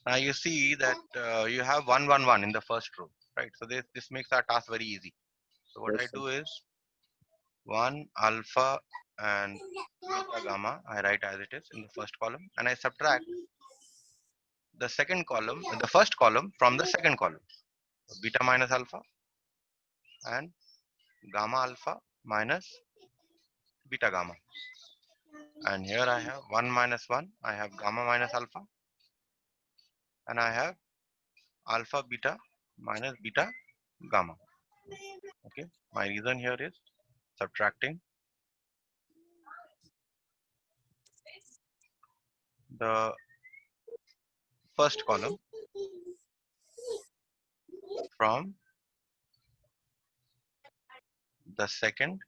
Now you see that you have 1 1 1 in the first row, right? So this makes our task very easy. So what I Yes, sir. do is 1 alpha and beta gamma I write as it is in the first column, and I subtract the second column, the first column from the second column. So beta minus alpha and gamma alpha minus beta gamma. And here I have 1 minus 1, I have gamma minus alpha, and I have alpha beta minus beta gamma. Okay, my reason here is subtracting the first column from the second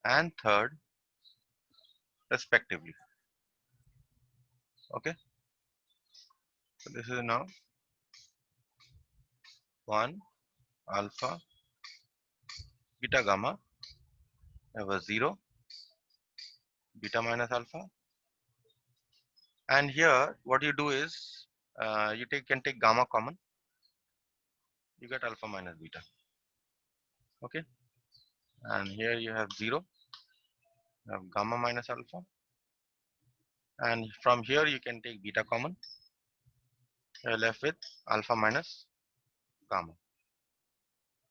and third respectively. Okay, so this is now 1 alpha beta gamma, I have a 0 beta minus alpha, and here what you do is you can take gamma common, you get alpha minus beta. Okay, and here you have 0, you have gamma minus alpha, and from here you can take beta common, you're left with alpha minus gamma.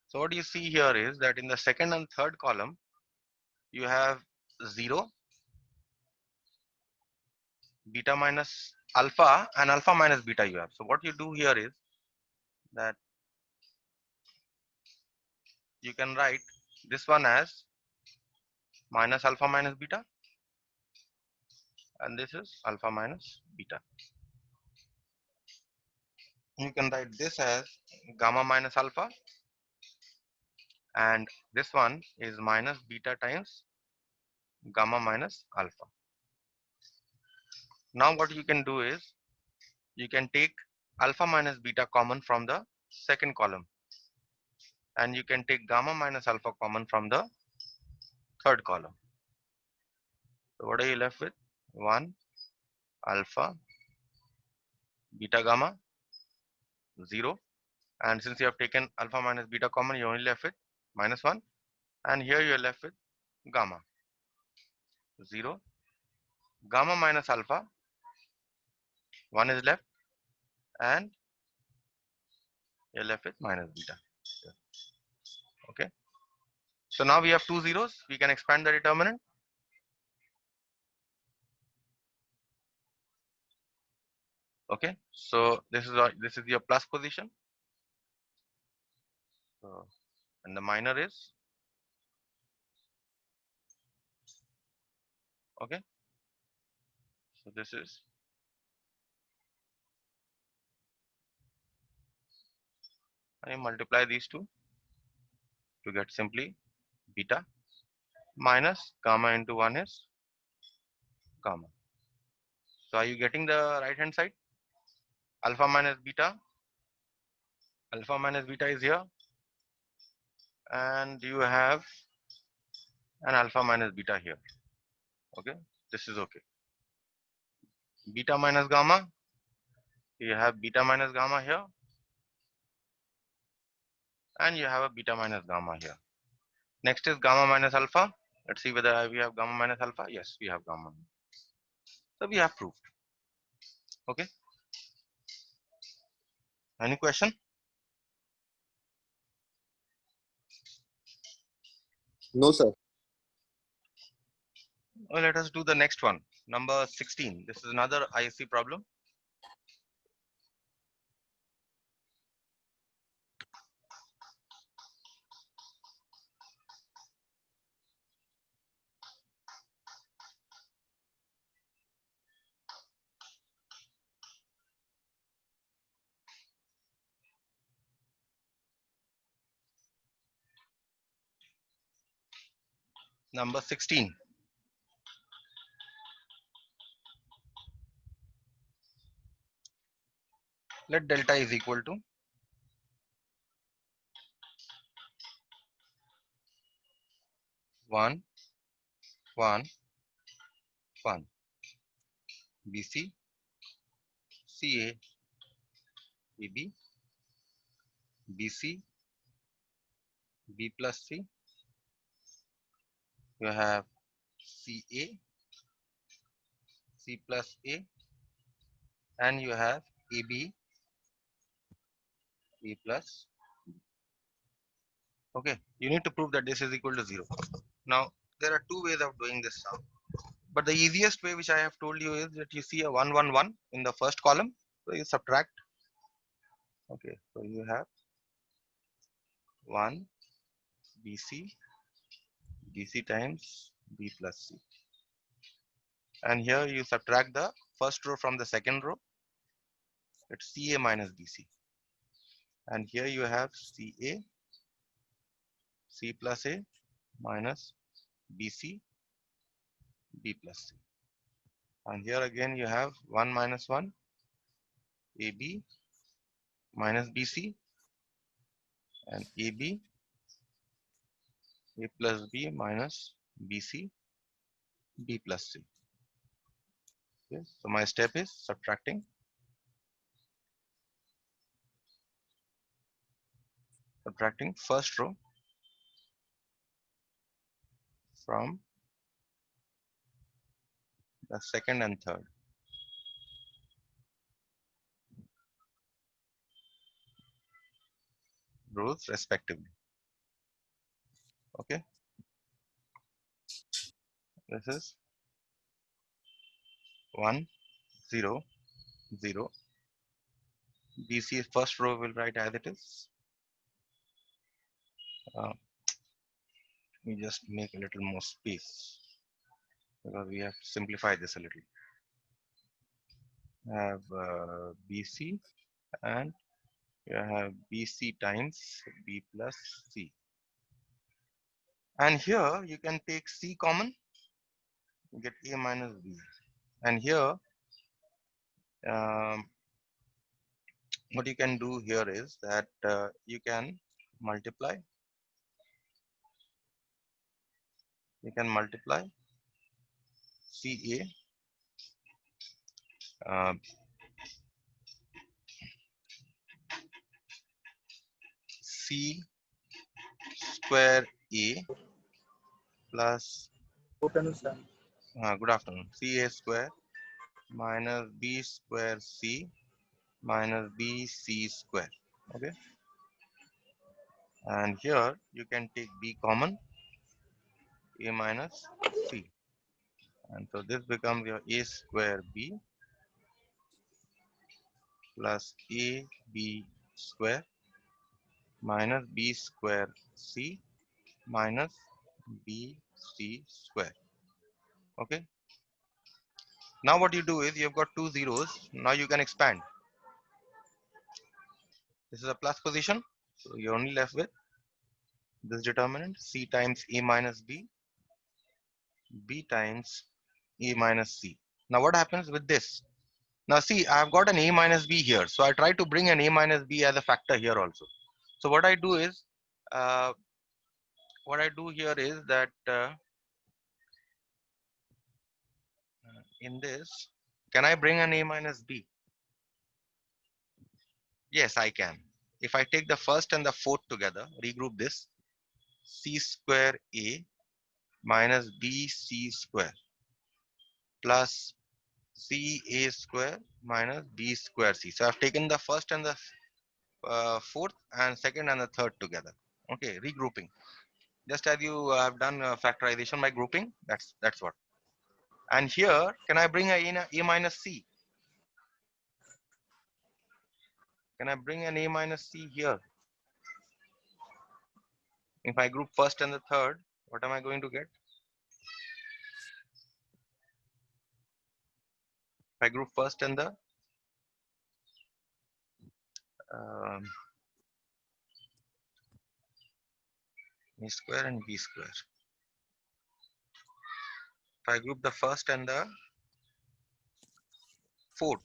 So what you see here is that in the second and third column you have 0 beta minus alpha and alpha minus beta you have. So what you do here is that you can write this one as minus alpha minus beta, and this is alpha minus beta. You can write this as gamma minus alpha, and this one is minus beta times gamma minus alpha. Now what you can do is you can take alpha minus beta common from the second column, and you can take gamma minus alpha common from the third column. So what are you left with? 1 alpha beta gamma 0, and since you have taken alpha minus beta common, you only left with minus 1, and here you are left with gamma 0 gamma minus alpha, 1 is left, and you're left with minus beta. Okay, so now we have two zeros, we can expand the determinant. Okay, so this is your plus position. So, and the minor is okay. So this is, I multiply these two to get simply beta minus gamma into 1 is gamma. So are you getting the right hand side? Alpha minus beta is here, and you have an alpha minus beta here. Okay, this is okay. Beta minus gamma, you have beta minus gamma here, and you have a beta minus gamma here. Next is gamma minus alpha. Let's see whether we have gamma minus alpha. Yes, we have gamma. So we have proved. Okay. Any question? No, sir. Well, let us do the next one. Number 16. This is another ISC problem. Number 16. Let delta is equal to 1, 1, 1. BC CA, AB, BC, B plus C. You have CA, C plus A, and you have AB, A plus. Okay, you need to prove that this is equal to 0. Now, there are two ways of doing this sum. But the easiest way, which I have told you, is that you see a 1, 1, 1 in the first column. So you subtract. Okay, so you have 1 BC, BC times B plus C. And here you subtract the first row from the second row. It's CA minus BC. And here you have CA, C plus A minus BC, B plus C. And here again you have 1 minus 1, AB minus BC, and AB, A plus B minus BC, B plus C. Okay, so my step is subtracting. Subtracting first row from the second and third rows respectively. Okay, this is 1, 0, 0. BC first row will write as it is. Let me just make a little more space because we have to simplify this a little. Have BC, and you have BC times B plus C. And here you can take C common, you get A minus B. And here, what you can do here is that you can multiply. You can multiply CA C square A plus good afternoon, CA square minus B square C minus BC square. Okay, and here you can take B common, A minus C, and so this becomes your A square B plus AB square minus B square C minus BC square. Okay, now what you do is you've got two zeros. Now you can expand. This is a plus position, so you're only left with this determinant, C times A minus B, B times A minus C. Now what happens with this? Now see, I've got an A minus B here, so I try to bring an A minus B as a factor here also. So what I do is, that in this, can I bring an A minus B? Yes, I can. If I take the first and the fourth together, regroup this, C square A minus BC square plus CA square minus B square C. So I've taken the first and the fourth and second and the third together. Okay, regrouping. Just as you have done factorization by grouping, that's what. And here, can I bring a minus C? Can I bring an A minus C here? If I group first and the third, what am I going to get? If I group first and the A square and B square. If I group the first and the fourth,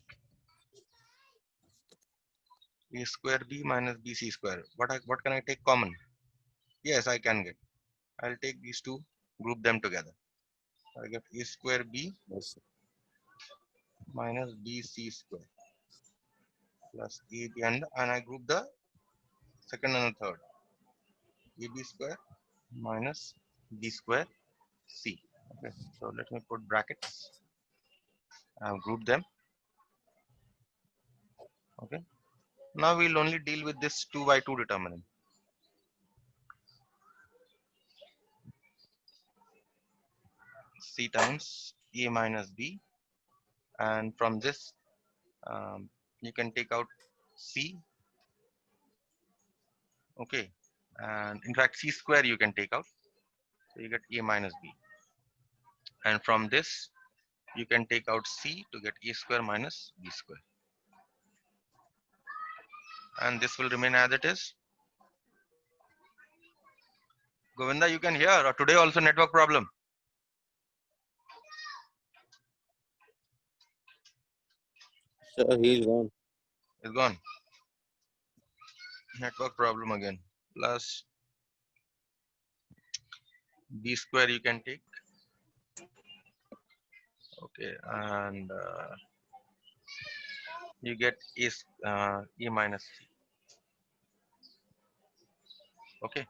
A square B minus BC square. What can I take common? Yes, I can get. I'll take these two, group them together. I get A square B minus BC square. plus AB, and I group the second and the third. AB square minus B square C. Okay, so let me put brackets. I've grouped them. Okay, now we'll only deal with this 2 by 2 determinant. C times A minus B, and from this you can take out C. Okay, and in fact C square you can take out, so you get A minus B, and from this you can take out C to get A square minus B square, and this will remain as it is. Govinda, you can hear, or today also network problem? Sir, he's gone. It's gone. Network problem again. Plus B square you can take. Okay, and you get A minus C. Okay,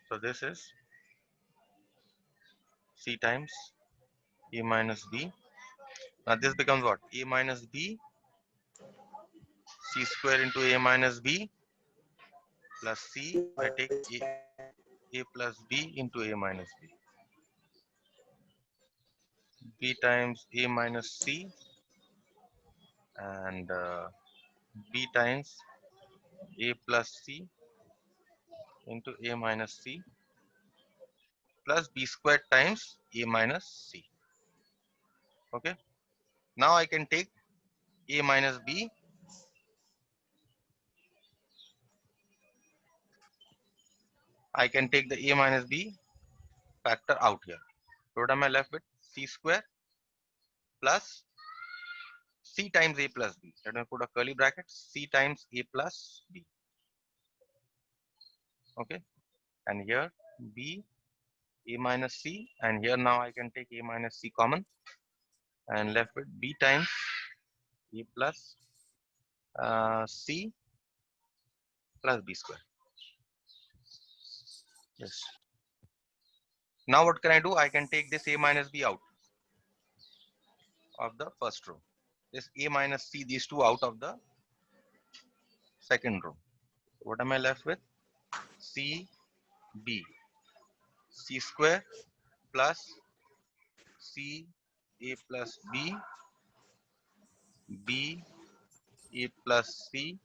so this is C times A minus B. Now this becomes what? A minus B, C square into A minus B plus C. If I take A plus B into A minus B. B times A minus C, and B times A plus C into A minus C plus B squared times A minus C. Okay. Now I can take A minus B. I can take the A minus B factor out here. So what am I left with? C square plus C times A plus B. Let me put a curly bracket. C times A plus B. Okay. And here B A minus C, and here now I can take A minus C common and left with B times A plus C plus B square. Yes. Now what can I do? I can take this A minus B out of the first row. This A minus C, these two out of the second row. What am I left with? C B. C square plus C A plus B, B A plus C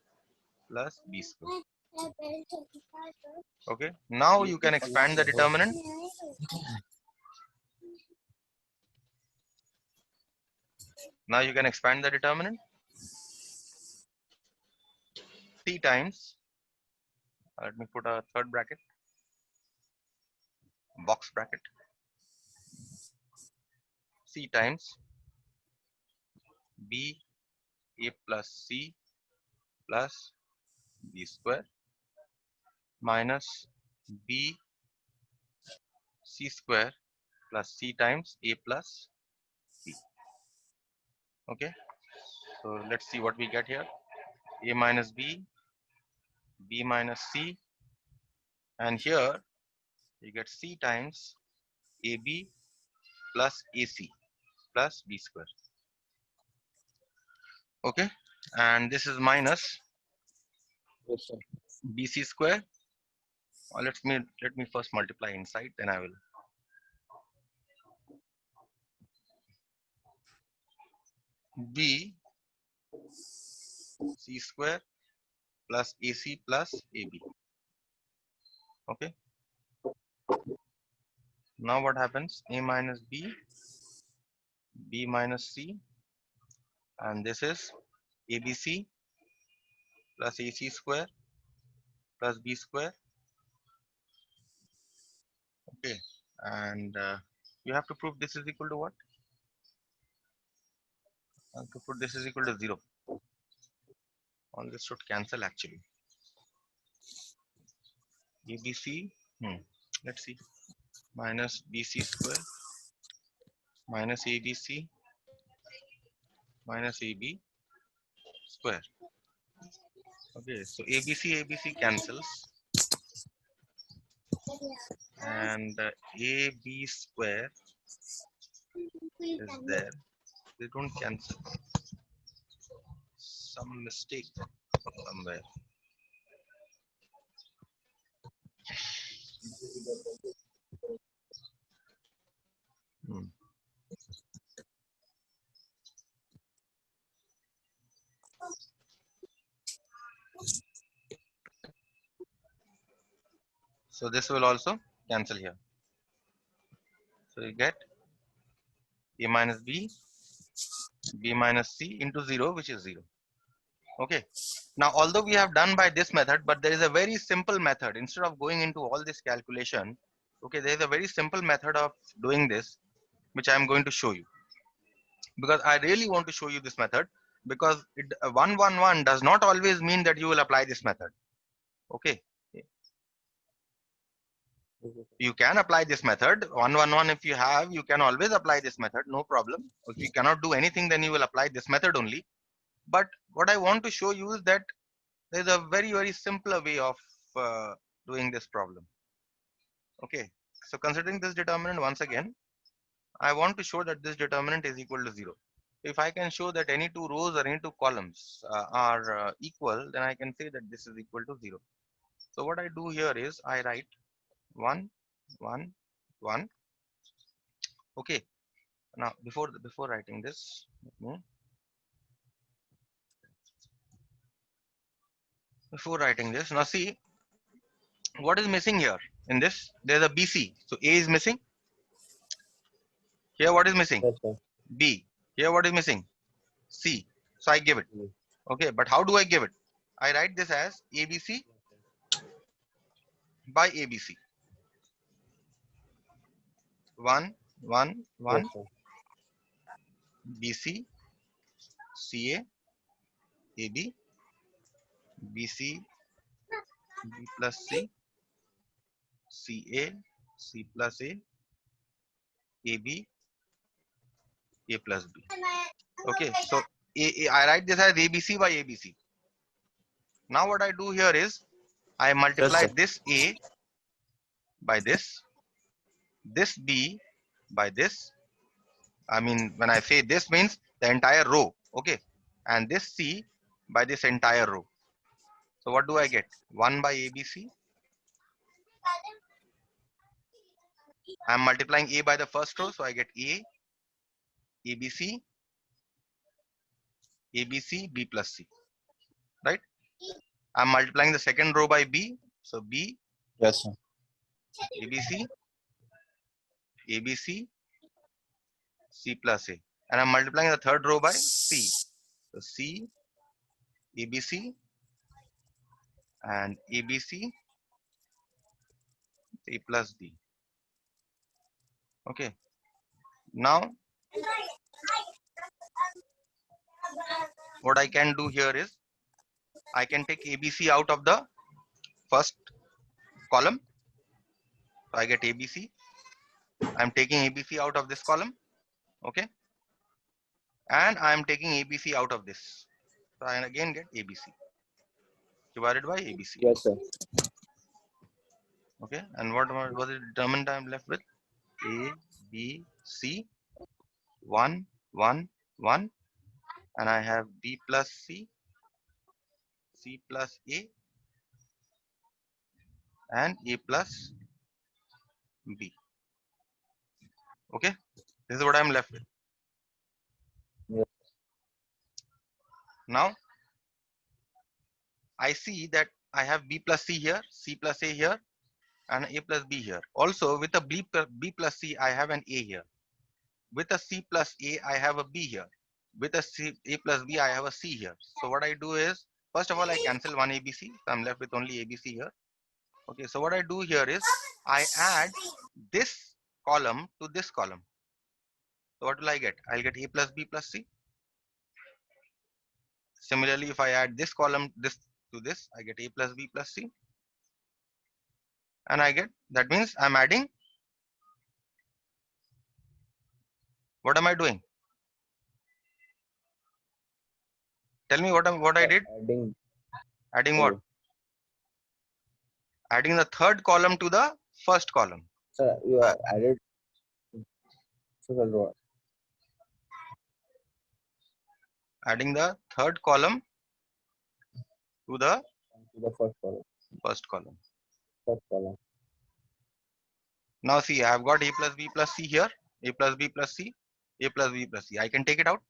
plus B square. Okay. Now you can expand the determinant. Now you can expand the determinant. C times, let me put a third bracket, box bracket. C times B A plus C plus B square minus B C square plus C times A plus C. Okay. So let's see what we get here. A minus B, B minus C, and here you get C times AB plus AC plus B square. Okay, and this is minus Yes, sir. BC square. Let me first multiply inside, then I will. B C square plus AC plus AB. Okay. Now what happens? A minus B, B minus C, and this is ABC plus AC square plus B square. Okay, and you have to prove this is equal to what? To put this is equal to 0. All this should cancel actually. ABC, let's see, minus BC square minus ABC minus AB square. Okay, so ABC cancels, and AB square is there. They don't cancel. Some mistake somewhere. Hmm. So this will also cancel here. So you get A minus B, B minus C into 0, which is 0. Okay. Now, although we have done by this method, but there is a very simple method. Instead of going into all this calculation, okay, there is a very simple method of doing this, which I am going to show you. Because I really want to show you this method, because 111 does not always mean that you will apply this method. Okay. You can apply this method 111. If you have, you can always apply this method, no problem. If you cannot do anything, then you will apply this method only. But what I want to show you is that there is a very simpler way of doing this problem. Okay, so considering this determinant once again, I want to show that this determinant is equal to 0. If I can show that any two rows or any two columns are equal, then I can say that this is equal to 0. So what I do here is I write 1 1 1. Okay, now before writing this, now see what is missing here. In this there's a BC, so A is missing. Here what is missing? Yes, sir. B. Here what is missing? C. So I give it. Mm. Okay, but how do I give it? I write this as ABC by ABC. 1 1 Yes, 1 sir. BC CA AB BC B plus C CA C plus A AB A plus B. Okay, so I write this as ABC by ABC. Now what I do here is I Yes, multiply sir. this A by this B by this. I mean, when I say this means the entire row, okay, and this C by this entire row. So what do I get? 1 by ABC. I'm multiplying A by the first row, so I get A, ABC, ABC, B plus C, right? I'm multiplying the second row by B, so B, Yes, sir. ABC, ABC, C plus A. And I'm multiplying the third row by C. So C, ABC, and ABC, C plus B. Okay. Now, what I can do here is I can take ABC out of the first column. So I get ABC. I'm taking ABC out of this column. Okay. And I'm taking ABC out of this. So I again get ABC divided by ABC. Yes, sir. Okay. And what was it determined I'm left with? A, B, C, 1, 1, 1. And I have B plus C, C plus A, and A plus B. Okay. This is what I'm left with. Yes. Now, I see that I have B plus C here, C plus A here, and A plus B here. Also, with a B plus C, I have an A here. With a C plus A, I have a B here. With a A plus B, I have a C here. So what I do is, first of all, I cancel one ABC. So I'm left with only ABC here. Okay, so what I do here is, I add this column to this column. So what will I get? I'll get A plus B plus C. Similarly, if I add this column to this, I get A plus B plus C. And I get, that means I'm adding, what am I doing? Tell me what I did. Adding. Adding what? Adding the third column to the first column. Sir, you have added several rows. Adding the third column to the To the first column. first column. First column. Now see, I have got a plus b plus c here. A plus b plus c. A plus b plus c. I can take it out.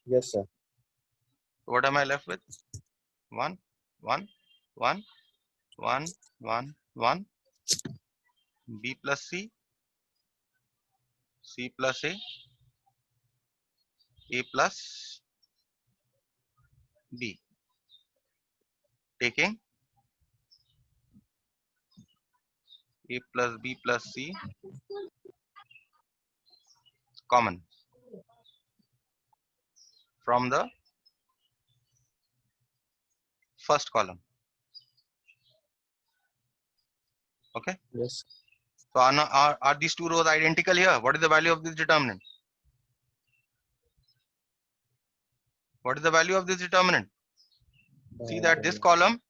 Yes, sir. What am I left with? 1, 1, 1, 1, 1, 1. B plus c. C plus a. A plus b. Taking a plus b plus c common from the first column. Okay. Yes. So are these two rows identical here? What is the value of this determinant? What is the value of this determinant? See that this column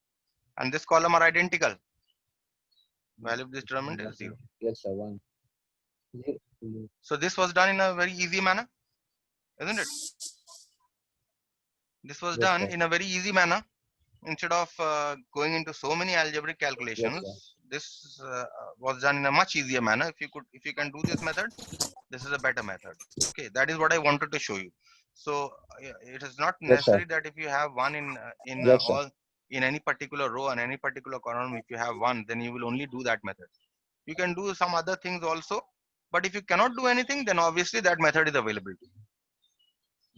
and this column are identical. Value of this determinant is 0. Yes, sir. 1. So this was done in a very easy manner, isn't it? This was Yes, done sir. in a very easy manner. Instead of going into so many algebraic calculations, Yes, this was done in a much easier manner. If you can do this method, this is a better method. Okay, that is what I wanted to show you. So it is not Yes, sir. necessary that if you have one in Yes, sir. all in any particular row and any particular column, if you have one, then you will only do that method. You can do some other things also, but if you cannot do anything, then obviously that method is available to you,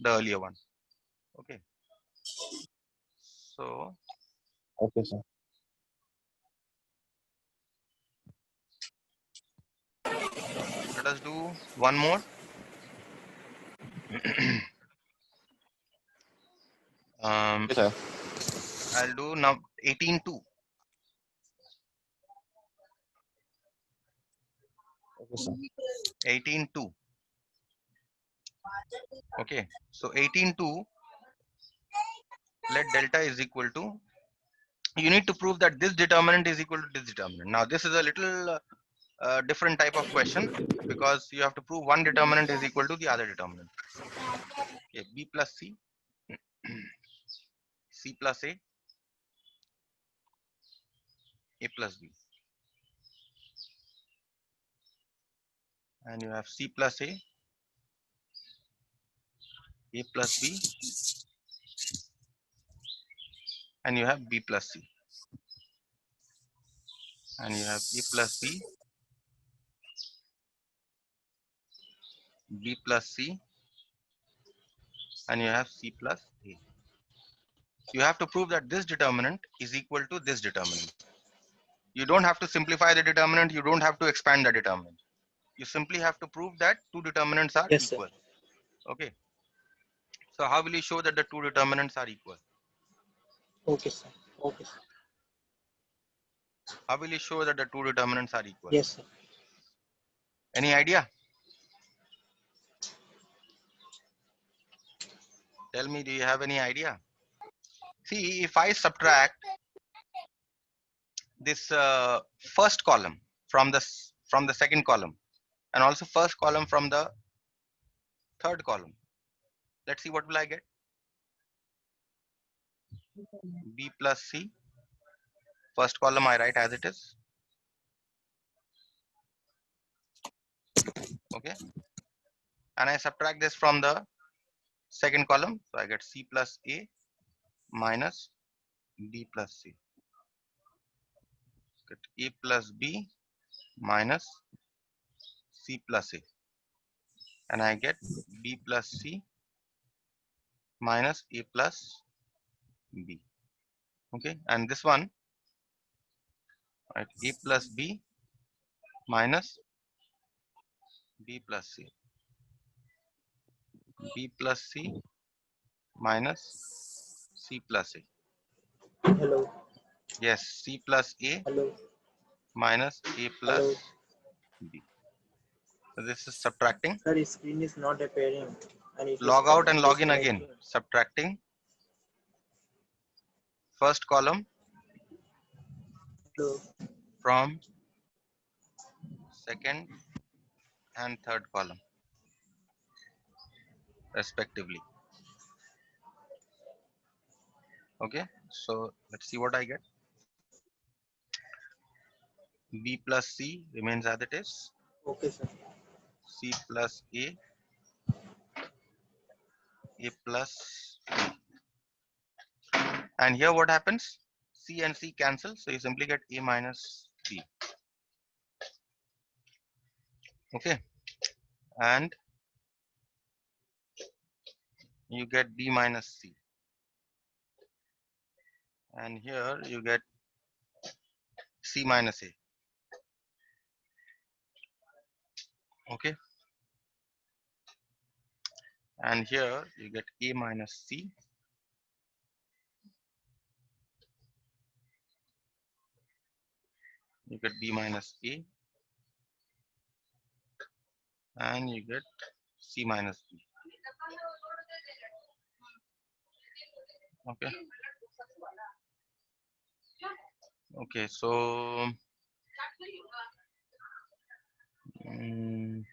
the earlier one. Okay. So Okay, sir. let us do one more. Yes, sir. I'll do now 18.2. Okay, sir. 18.2. Okay, so 18.2, let delta is equal to, you need to prove that this determinant is equal to this determinant. Now this is a little different type of question, because you have to prove one determinant is equal to the other determinant. Okay, b plus c, c plus a plus b, and you have c plus a plus b, and you have b plus c, and you have a plus b, b plus c, and you have c plus a. You have to prove that this determinant is equal to this determinant. You don't have to simplify the determinant. You don't have to expand the determinant. You simply have to prove that two determinants are Yes, sir. equal. Okay. So how will you show that the two determinants are equal? Okay, sir. Okay, sir. How will you show that the two determinants are equal? Yes, sir. Any idea? Tell me, do you have any idea? See, if I subtract this first column from the second column, and also first column from the third column, let's see what will I get. B plus C. First column I write as it is. Okay. And I subtract this from the second column. So I get C plus A minus B plus C. Get A plus B minus C plus A. And I get B plus C minus A plus B. Okay. And this one, right, A plus B minus B plus C. B plus C minus C plus A. Hello. Yes, C plus A Hello. minus A plus Hello. B. So this is subtracting. Sir, his screen is not appearing. And it is log out and log in correct. again, subtracting first column Hello. from second and third column respectively. Okay, so let's see what I get. B plus C remains as it is. Okay, sir. C plus A plus B. And here what happens? C and C cancel, so you simply get A minus B. Okay, and you get B minus C. And here you get C minus A. Okay, and here you get A minus C. You get B minus A, and you get C minus B. Okay. Okay, so mm,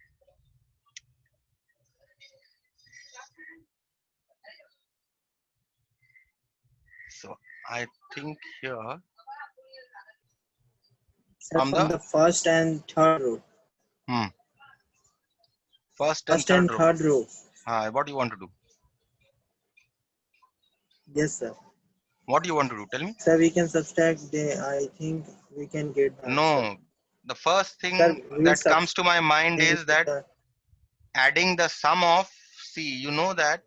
so I think here Sir, from from the the first and third row. first and First third and row, third row. what do you want to do? Yes, sir. What do you want to do? Tell me. Sir, we can subtract the, I think we can get the answer. No, the first Sir, thing we'll that comes subtract to my mind is that the, adding the sum of C. You know that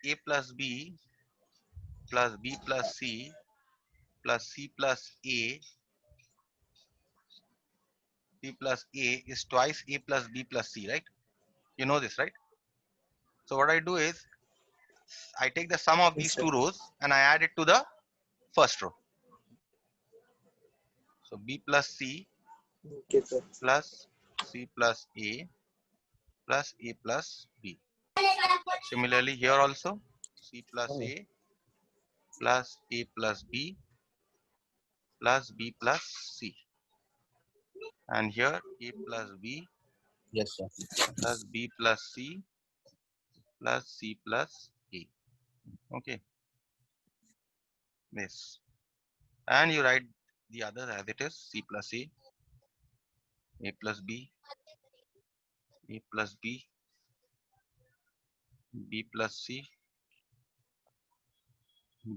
A plus B plus B plus C plus C plus A is twice A plus B plus C, right? You know this, right? So what I do is I take the sum of yes, these sir. two rows and I add it to the first row. So B plus C Okay, sir. plus C plus A plus B. Similarly here also C plus A plus A plus B plus B plus C. And here A plus B Yes, sir. plus B plus C plus C plus A. Okay, this. And you write the other as it is, C plus A plus B, A plus B, B plus C,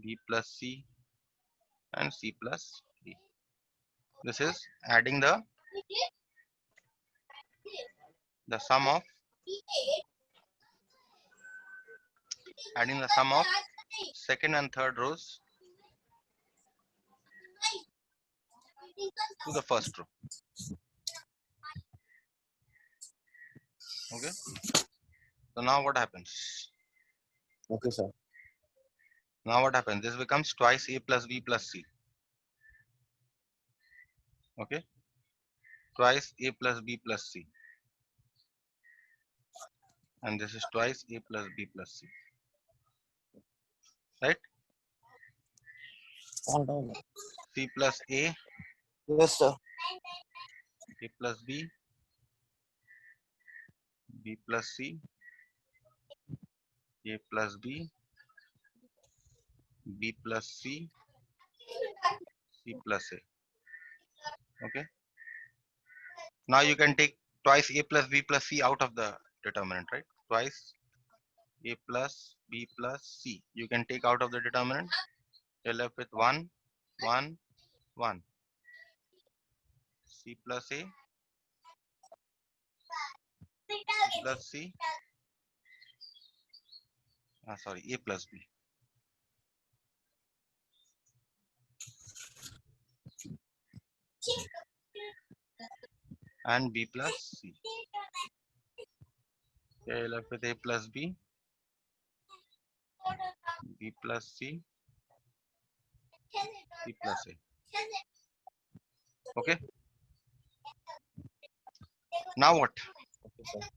B plus C, and C plus A. This is adding the sum of second and third rows to the first row. Okay. So now what happens? Okay, sir. Now what happens? This becomes twice A plus B plus C. Okay. Twice A plus B plus C. And this is twice A plus B plus C. Right? Hold on. C plus A, Yes, sir. A plus B, B plus C, A plus B, B plus C, C plus A. Okay. Now you can take twice A plus B plus C out of the determinant, right? Twice A plus B plus C. You can take out of the determinant. You're left with 1, 1, 1. C plus A, plus C. Sorry, A plus B. And B plus C. Okay, you're left with A plus B, B plus C, C plus A. Okay. Now what? Okay, sir.